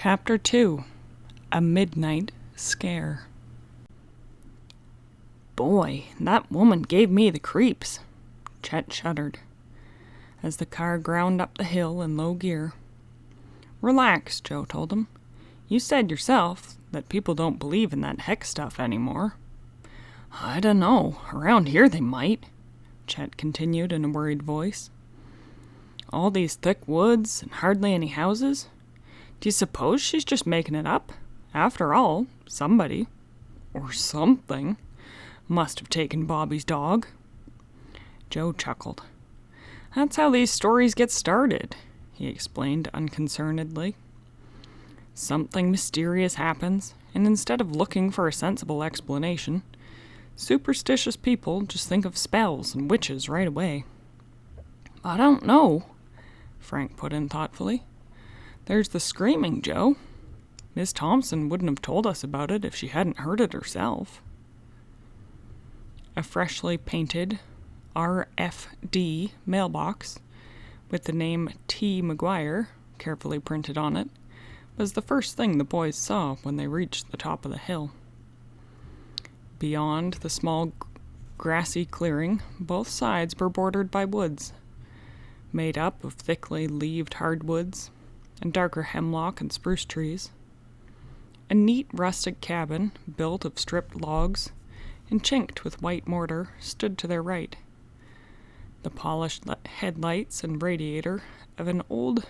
Chapter 2. A Midnight Scare. Boy, that woman gave me the creeps. Chet shuddered as the car ground up the hill in low gear. Relax, Joe told him. You said yourself that people don't believe in that hex stuff anymore. I dunno. Around here they might, Chet continued in a worried voice. All these thick woods and hardly any houses. Do you suppose she's just making it up? After all, somebody, or something, must have taken Bobby's dog. Joe chuckled. That's how these stories get started, he explained unconcernedly. Something mysterious happens, and instead of looking for a sensible explanation, superstitious people just think of spells and witches right away. I don't know, Frank put in thoughtfully. There's the screaming, Joe. Miss Thompson wouldn't have told us about it if she hadn't heard it herself. A freshly painted RFD mailbox with the name T. Maguire carefully printed on it was the first thing the boys saw when they reached the top of the hill. Beyond the small grassy clearing, both sides were bordered by woods, made up of thickly leaved hardwoods and darker hemlock and spruce trees. A neat rustic cabin, built of stripped logs and chinked with white mortar, stood to their right. The polished headlights and radiator of an old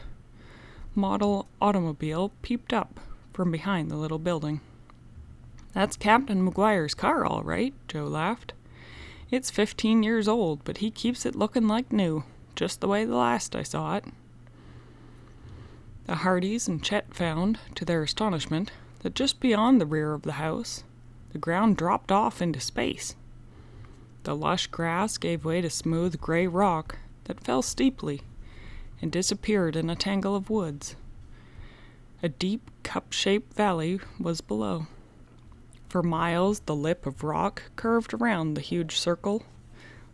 model automobile peeped up from behind the little building. That's Captain Maguire's car, all right, Joe laughed. It's 15 years old, but he keeps it looking like new, just the way the last I saw it. The Hardys and Chet found, to their astonishment, that just beyond the rear of the house, the ground dropped off into space. The lush grass gave way to smooth gray rock that fell steeply and disappeared in a tangle of woods. A deep cup-shaped valley was below. For miles the lip of rock curved around the huge circle,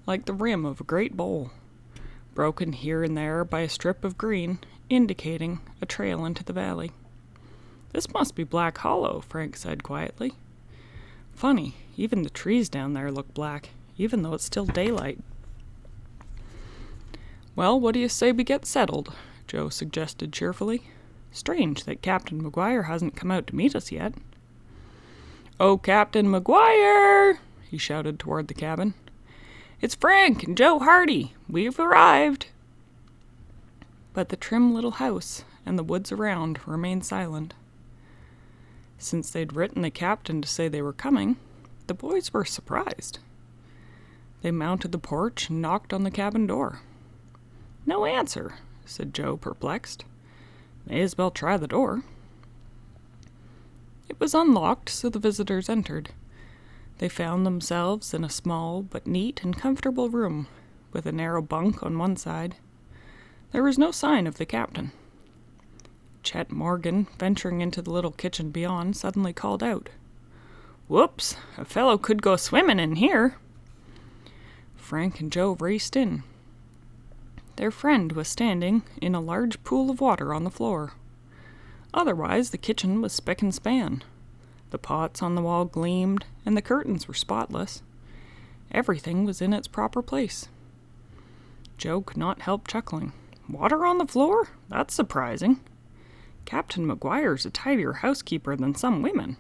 like the rim of a great bowl, broken here and there by a strip of green indicating a trail into the valley. This must be Black Hollow, Frank said quietly. Funny, even the trees down there look black, even though it's still daylight. Well, what do you say we get settled? Joe suggested cheerfully. Strange that Captain Maguire hasn't come out to meet us yet. Oh, Captain Maguire! He shouted toward the cabin. It's Frank and Joe Hardy. We've arrived. But the trim little house and the woods around remained silent. Since they'd written the captain to say they were coming, the boys were surprised. They mounted the porch and knocked on the cabin door. No answer, said Joe, perplexed. May as well try the door. It was unlocked, so the visitors entered. They found themselves in a small but neat and comfortable room, with a narrow bunk on one side. There was no sign of the captain. Chet Morton, venturing into the little kitchen beyond, suddenly called out, Whoops! A fellow could go swimming in here! Frank and Joe raced in. Their friend was standing in a large pool of water on the floor. Otherwise, the kitchen was spick and span. The pots on the wall gleamed, and the curtains were spotless. Everything was in its proper place. Joe could not help chuckling. Water on the floor? That's surprising. Captain Maguire's a tidier housekeeper than some women.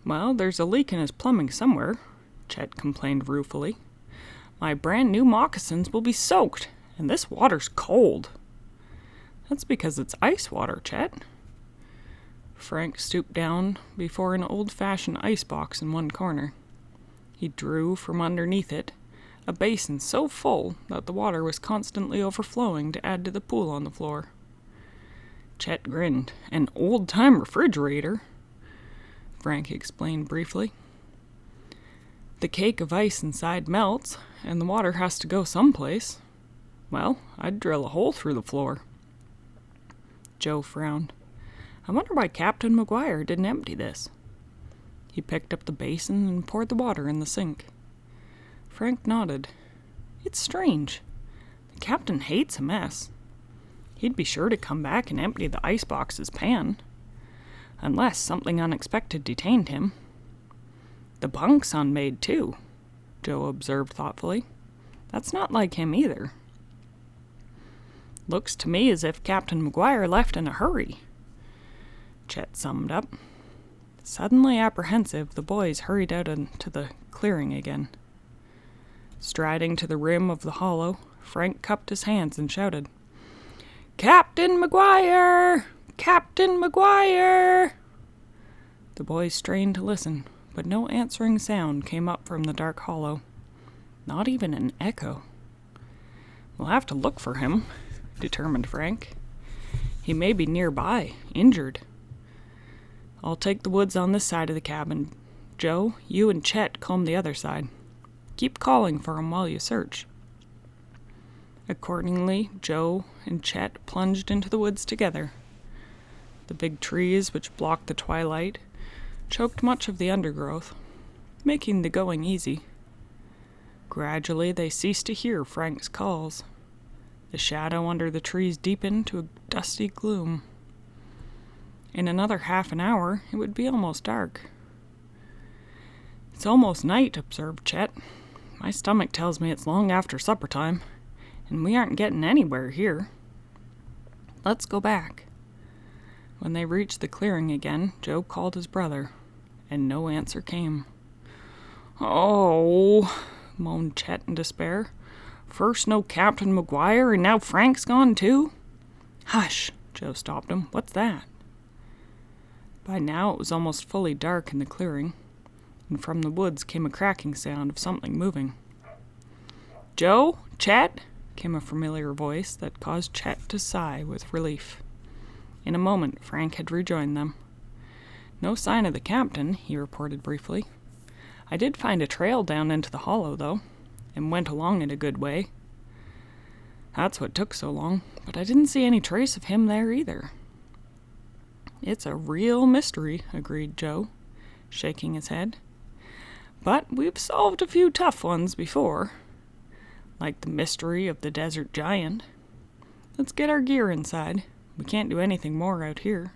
Well, there's a leak in his plumbing somewhere, Chet complained ruefully. My brand new moccasins will be soaked, and this water's cold. That's because it's ice water, Chet. Frank stooped down before an old-fashioned ice box in one corner. He drew from underneath it a basin so full that the water was constantly overflowing to add to the pool on the floor. Chet grinned. An old-time refrigerator, Frank explained briefly. The cake of ice inside melts, and the water has to go someplace. Well, I'd drill a hole through the floor. Joe frowned. I wonder why Captain Maguire didn't empty this. He picked up the basin and poured the water in the sink. Frank nodded. It's strange. The captain hates a mess. He'd be sure to come back and empty the icebox's pan, unless something unexpected detained him. The bunk's unmade, too, Joe observed thoughtfully. That's not like him either. Looks to me as if Captain Maguire left in a hurry, Chet summed up. Suddenly apprehensive, the boys hurried out into the clearing again. Striding to the rim of the hollow, Frank cupped his hands and shouted, "Captain Maguire! Captain Maguire!" The boys strained to listen, but no answering sound came up from the dark hollow. Not even an echo. "We'll have to look for him," determined Frank. "He may be nearby, injured. I'll take the woods on this side of the cabin. Joe, you and Chet comb the other side. Keep calling for him while you search." Accordingly, Joe and Chet plunged into the woods together. The big trees which blocked the twilight choked much of the undergrowth, making the going easy. Gradually they ceased to hear Frank's calls. The shadow under the trees deepened to a dusty gloom. In another half an hour it would be almost dark. "It's almost night," observed Chet. "My stomach tells me it's long after supper time, and we aren't getting anywhere here. Let's go back." When they reached the clearing again, Joe called his brother, and no answer came. "Oh," moaned Chet in despair. "First no Captain Maguire, and now Frank's gone too?" "Hush!" Joe stopped him. "What's that?" By now it was almost fully dark in the clearing, and from the woods came a cracking sound of something moving. "Joe? Chet?" came a familiar voice that caused Chet to sigh with relief. In a moment Frank had rejoined them. "No sign of the captain," he reported briefly. "I did find a trail down into the hollow, though, and went along it a good way. That's what took so long, but I didn't see any trace of him there either." "It's a real mystery," agreed Joe, shaking his head. "But we've solved a few tough ones before, like the mystery of the desert giant. Let's get our gear inside. We can't do anything more out here."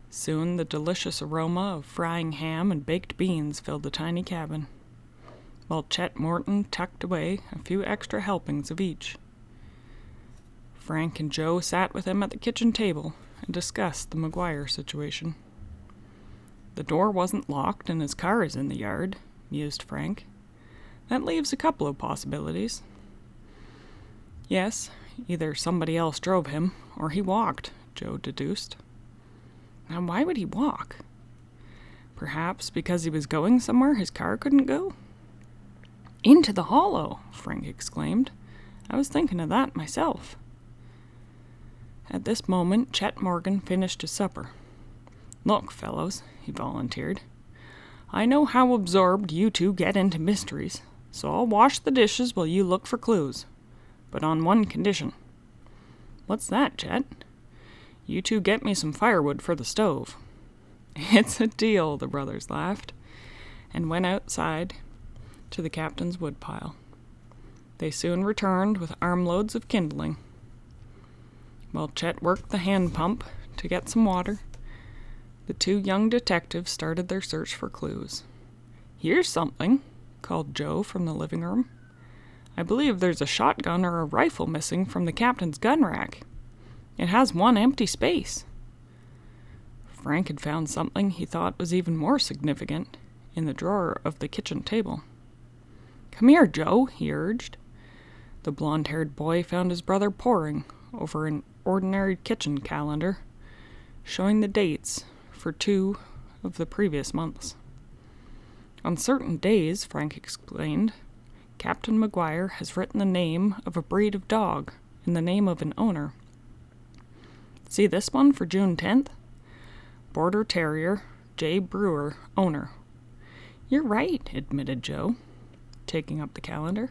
Soon the delicious aroma of frying ham and baked beans filled the tiny cabin, while Chet Morton tucked away a few extra helpings of each. Frank and Joe sat with him at the kitchen table and discussed the Maguire situation. "The door wasn't locked and his car is in the yard," mused Frank. "That leaves a couple of possibilities." "Yes, either somebody else drove him, or he walked," Joe deduced. "Now why would he walk? Perhaps because he was going somewhere his car couldn't go?" "Into the hollow!" Frank exclaimed. "I was thinking of that myself." At this moment Chet Morgan finished his supper. "Look, fellows," he volunteered. "I know how absorbed you two get into mysteries, so I'll wash the dishes while you look for clues. But on one condition." "What's that, Chet?" "You two get me some firewood for the stove." "It's a deal," the brothers laughed, and went outside to the captain's woodpile. They soon returned with armloads of kindling. While Chet worked the hand pump to get some water, the two young detectives started their search for clues. "Here's something," called Joe from the living room. "I believe there's a shotgun or a rifle missing from the captain's gun rack. It has one empty space." Frank had found something he thought was even more significant in the drawer of the kitchen table. "Come here, Joe," he urged. The blond-haired boy found his brother poring over an ordinary kitchen calendar, showing the dates for 2 of the previous months. "On certain days," Frank explained, "Captain Maguire has written the name of a breed of dog and the name of an owner. See this one for June 10th? Border Terrier, J. Brewer, owner." "You're right," admitted Joe, taking up the calendar.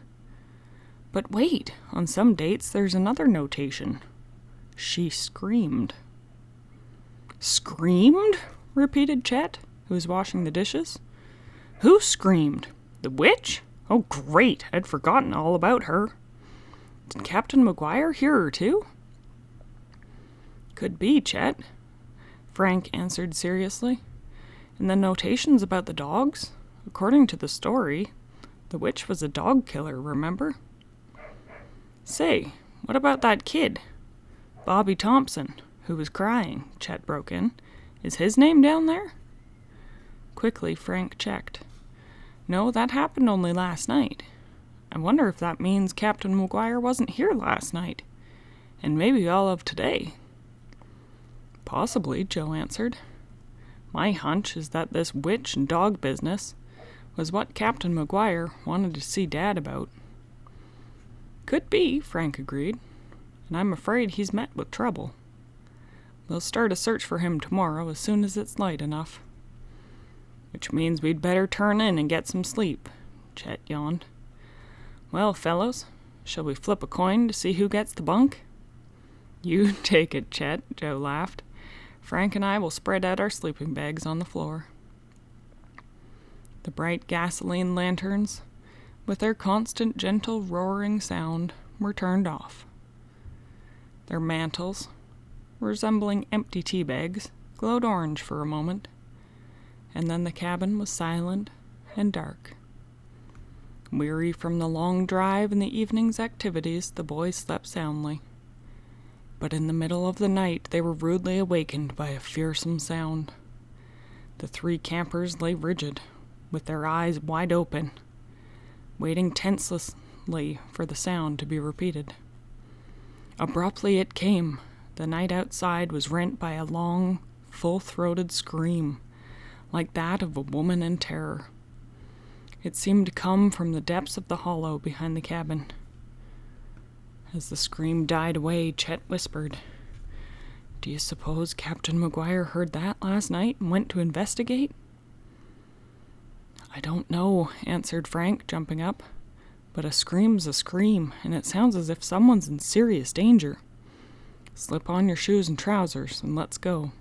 "But wait, on some dates there's another notation. She screamed." "Screamed?" repeated Chet, who was washing the dishes. "Who screamed? The witch? Oh, great! I'd forgotten all about her. Did Captain Maguire hear her too?" Could be, Chet, Frank answered seriously. And the notations about the dogs? According to the story, the witch was a dog killer, remember? Say, what about that kid? Bobby Thompson, who was crying, Chet broke in. Is his name down there? Quickly, Frank checked. No, that happened only last night. I wonder if that means Captain Maguire wasn't here last night, and maybe all of today. Possibly, Joe answered. My hunch is that this witch and dog business was what Captain Maguire wanted to see Dad about. Could be, Frank agreed, and I'm afraid he's met with trouble. We'll start a search for him tomorrow as soon as it's light enough. Which means we'd better turn in and get some sleep, Chet yawned. Well, fellows, shall we flip a coin to see who gets the bunk? You take it, Chet, Joe laughed. Frank and I will spread out our sleeping bags on the floor. The bright gasoline lanterns, with their constant gentle roaring sound, were turned off. Their mantles, resembling empty tea bags, glowed orange for a moment, and then the cabin was silent and dark. Weary from the long drive and the evening's activities, the boys slept soundly. But in the middle of the night they were rudely awakened by a fearsome sound. The three campers lay rigid, with their eyes wide open, waiting tenselessly for the sound to be repeated. Abruptly it came. The night outside was rent by a long, full-throated scream, like that of a woman in terror. It seemed to come from the depths of the hollow behind the cabin. As the scream died away, Chet whispered, Do you suppose Captain Maguire heard that last night and went to investigate? I don't know, answered Frank, jumping up. But a scream's a scream, and it sounds as if someone's in serious danger. Slip on your shoes and trousers, and let's go.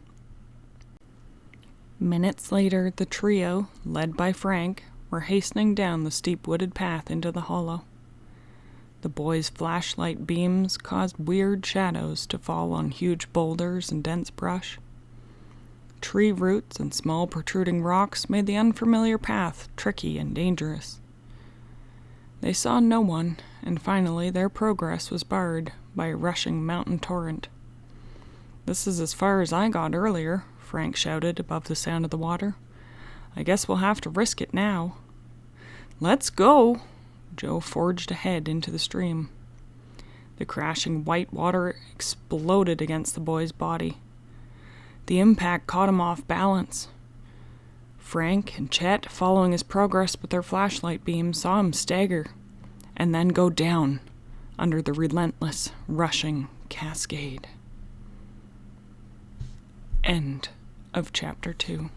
Minutes later, the trio, led by Frank, were hastening down the steep wooded path into the hollow. The boys' flashlight beams caused weird shadows to fall on huge boulders and dense brush. Tree roots and small protruding rocks made the unfamiliar path tricky and dangerous. They saw no one, and finally their progress was barred by a rushing mountain torrent. This is as far as I got earlier, Frank shouted above the sound of the water. I guess we'll have to risk it now. Let's go! Joe forged ahead into the stream. The crashing white water exploded against the boy's body. The impact caught him off balance. Frank and Chet, following his progress with their flashlight beams, saw him stagger and then go down under the relentless, rushing cascade. End of Chapter 2.